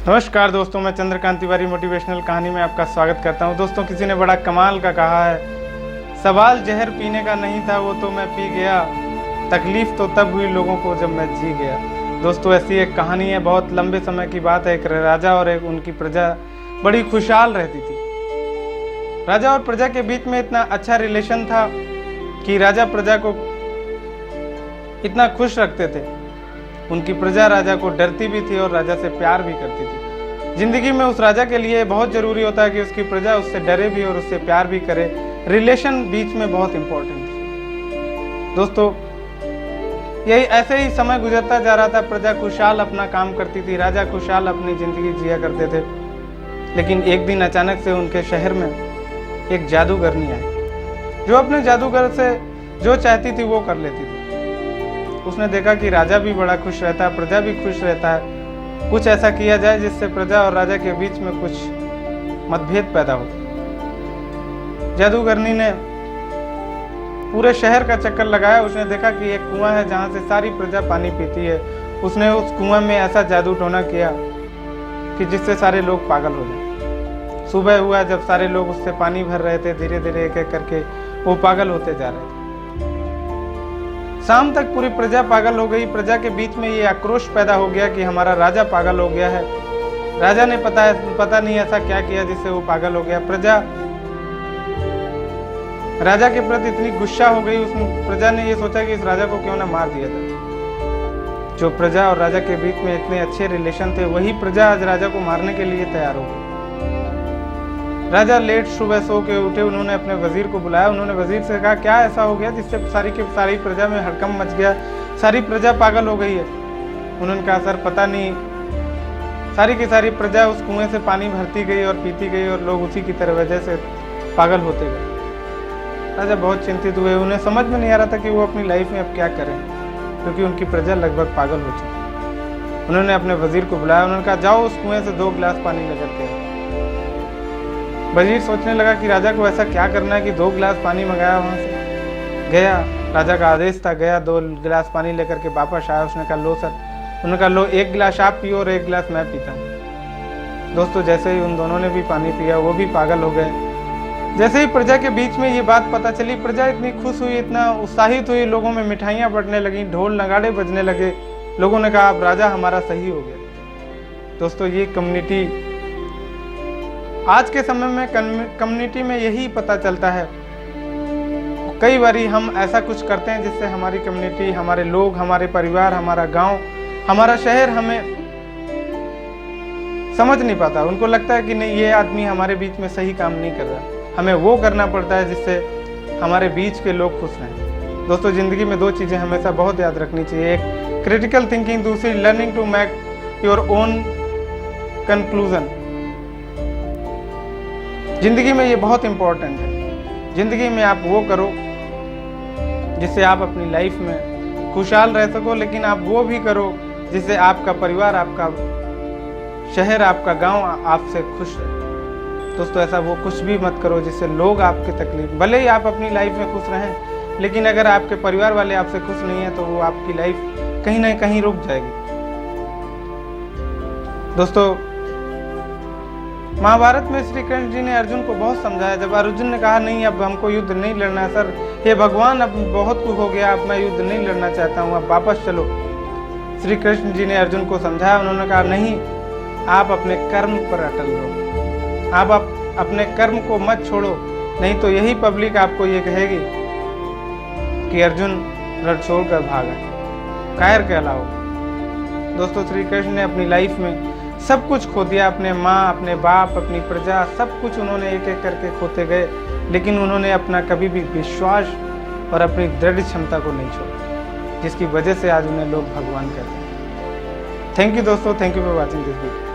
नमस्कार दोस्तों, मैं चंद्रकांत तिवारी मोटिवेशनल कहानी में आपका स्वागत करता हूं। दोस्तों, किसी ने बड़ा कमाल का कहा है, सवाल जहर पीने का नहीं था, वो तो मैं पी गया, तकलीफ तो तब हुई लोगों को जब मैं जी गया। दोस्तों, ऐसी एक कहानी है, बहुत लंबे समय की बात है। एक राजा और एक उनकी प्रजा बड़ी खुशहाल रहती थी। राजा और प्रजा के बीच में इतना अच्छा रिलेशन था कि राजा प्रजा को इतना खुश रखते थे। उनकी प्रजा राजा को डरती भी थी और राजा से प्यार भी करती थी। जिंदगी में उस राजा के लिए बहुत जरूरी होता है कि उसकी प्रजा उससे डरे भी और उससे प्यार भी करे। रिलेशन बीच में बहुत इंपॉर्टेंट है। दोस्तों, यही ऐसे ही समय गुजरता जा रहा था। प्रजा खुशहाल अपना काम करती थी, राजा खुशहाल अपनी जिंदगी जिया करते थे। लेकिन एक दिन अचानक से उनके शहर में एक जादूगरनी आई, जो अपने जादूगर से जो चाहती थी वो कर लेती थी। उसने देखा कि राजा भी बड़ा खुश रहता है, प्रजा भी खुश रहता है। कुछ ऐसा किया जाए जिससे प्रजा और राजा के बीच में कुछ मतभेद पैदा हो। जादूगरनी ने पूरे शहर का चक्कर लगाया। उसने देखा कि एक कुआं है जहां से सारी प्रजा पानी पीती है। उसने उस कुआं में ऐसा जादू टोना किया कि जिससे सारे लोग पागल हो जाए। सुबह हुआ, जब सारे लोग उससे पानी भर रहे थे, धीरे धीरे एक एक करके वो पागल होते जा रहे थे। शाम तक पूरी प्रजा पागल हो गई। प्रजा के बीच में ये आक्रोश पैदा हो गया कि हमारा राजा पागल हो गया है। राजा ने पता नहीं ऐसा क्या किया जिससे वो पागल हो गया। प्रजा राजा के प्रति इतनी गुस्सा हो गई, उस प्रजा ने ये सोचा कि इस राजा को क्यों ना मार दिया जाए। जो प्रजा और राजा के बीच में इतने अच्छे रिलेशन थे, वही प्रजा आज राजा को मारने के लिए तैयार हो गई। राजा लेट सुबह सो के उठे। उन्होंने अपने वजीर को बुलाया। उन्होंने वजीर से कहा, क्या ऐसा हो गया जिससे सारी की सारी प्रजा में हड़कंप मच गया, सारी प्रजा पागल हो गई है। उन्होंने कहा, सर पता नहीं, सारी की सारी प्रजा उस कुएं से पानी भरती गई और पीती गई और लोग उसी की तरह वजह से पागल होते गए। राजा बहुत चिंतित हुए। उन्हें समझ में नहीं आ रहा था कि वो अपनी लाइफ में अब क्या करें, क्योंकि उनकी प्रजा लगभग पागल हो चुकी। उन्होंने अपने वजीर को बुलाया। उन्होंने कहा, जाओ उस कुएं से 2 गिलास पानी लेकर के आओ। वजीर सोचने लगा कि राजा को ऐसा क्या करना है कि 2 गिलास पानी मंगाया। वहां से गया, राजा का आदेश था, गया 2 गिलास पानी लेकर के वापस आया। उसने कहा, लो सर। उन्होंने कहा, लो 1 गिलास आप पियो और 1 गिलास मैं पीता हूँ। दोस्तों, जैसे ही उन दोनों ने भी पानी पिया, वो भी पागल हो गए। जैसे ही प्रजा के बीच में ये बात पता चली, प्रजा इतनी खुश हुई, इतना उत्साहित हुई, लोगों में मिठाइयाँ बंटने लगी, ढोल नगाड़े बजने लगे। लोगों ने कहा, अब राजा हमारा सही हो गया। दोस्तों, ये कम्युनिटी आज के समय में कम्युनिटी में यही पता चलता है। कई बारी हम ऐसा कुछ करते हैं जिससे हमारी कम्युनिटी, हमारे लोग, हमारे परिवार, हमारा गांव, हमारा शहर हमें समझ नहीं पाता। उनको लगता है कि नहीं, ये आदमी हमारे बीच में सही काम नहीं कर रहा। हमें वो करना पड़ता है जिससे हमारे बीच के लोग खुश रहें। दोस्तों, जिंदगी में 2 चीज़ें हमेशा बहुत याद रखनी चाहिए। एक क्रिटिकल थिंकिंग, दूसरी learning to make your own conclusion. जिंदगी में ये बहुत इंपॉर्टेंट है। जिंदगी में आप वो करो जिससे आप अपनी लाइफ में खुशहाल रह सको, लेकिन आप वो भी करो जिससे आपका परिवार, आपका शहर, आपका गांव आपसे खुश रहे। दोस्तों, ऐसा वो कुछ भी मत करो जिससे लोग आपकी तकलीफ, भले ही आप अपनी लाइफ में खुश रहें, लेकिन अगर आपके परिवार वाले आपसे खुश नहीं है तो वो आपकी लाइफ कहीं ना कहीं रुक जाएगी। दोस्तों, महाभारत में श्री कृष्ण जी ने अर्जुन को बहुत समझाया। जब अर्जुन ने कहा, नहीं अब हमको युद्ध नहीं लड़ना है, सर हे भगवान अब बहुत कुछ हो गया, अब मैं युद्ध नहीं लड़ना चाहता हूँ, अब वापस चलो। श्री कृष्ण जी ने अर्जुन को समझाया। उन्होंने कहा, नहीं, आप अपने कर्म पर अटल रहो, आप अपने कर्म को मत छोड़ो, नहीं तो यही पब्लिक आपको ये कहेगी कि अर्जुन रण छोड़कर भागा, कायर कहलाओ। दोस्तों, श्री कृष्ण ने अपनी लाइफ में सब कुछ खो दिया। अपने माँ, अपने बाप, अपनी प्रजा, सब कुछ उन्होंने एक एक करके खोते गए, लेकिन उन्होंने अपना कभी भी विश्वास और अपनी दृढ़ क्षमता को नहीं छोड़ा, जिसकी वजह से आज उन्हें लोग भगवान कहते हैं। थैंक यू दोस्तों, thank you for watching this video.